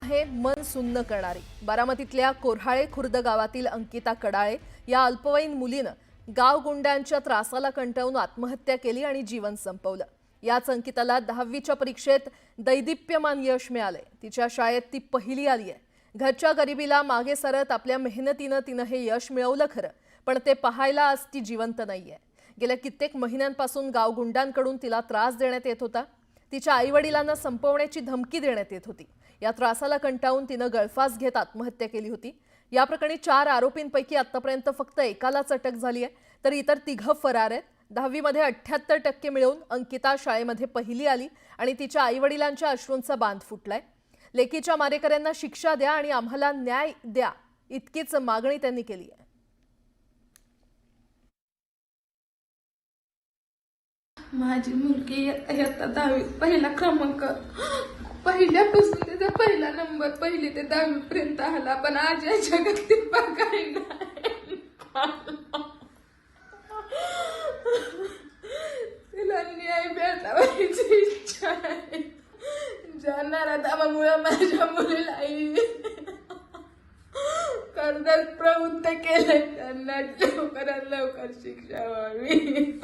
आहे मन सुन्न करणारी। बारामतीतल्या कोऱ्हाळे खुर्द गावातील अंकिता कडाळे या अल्पवयीन मुलीनं गाव गुंड्यांच्या त्रासाला कंटाळून आत्महत्या केली आणि जीवन संपवलं। याच अंकिताला 10वीच्या परीक्षेत दैदिप्यमान यश मिळाले। तिच्या शाळेत ती पहिली आली आहे। घरच्या गरिबीला मागे सरत आपल्या मेहनतीनं तिनं हे यश मिळवलं खरं, पण ते पाहायला आज ती जिवंत नाहीये। गेल्या कित्येक महिन्यांपासून गाव गुंडांकडून तिला त्रास देण्यात येत होता। तिच्या आईवडिलांना संपवण्याची धमकी देण्यात येत होती। या त्रासाला कंटाळून तिनं गळफास घेत आत्महत्या केली होती। या प्रकरणी 4 आरोपींपैकी आतापर्यंत फक्त एकालाच अटक झाली आहे, तर इतर 3 फरार आहेत। 10वी मध्ये 78% मिळवून अंकिता शाळेमध्ये पहिली आली आणि तिच्या आईवडिलांच्या अश्रूंचा बांध फुटलाय। लेकीच्या मारेकऱ्यांना शिक्षा द्या आणि आम्हाला न्याय द्या, इतकीच मागणी त्यांनी केली आहे। माझी मुलगी इयत्ता 10वी पहिला क्रमांक, पहिल्यापासून तिचा पहिला नंबर, पहिली ते 10वी पर्यंत आला, पण आज या जगात ती बघायला तिला न्याय भेटावायची इच्छा आहे। जाणारा दामामुळे माझ्या मुलीलाही करण्यास प्रवृत्त केलंय, त्यांना लवकरात लवकर शिक्षा व्हावी।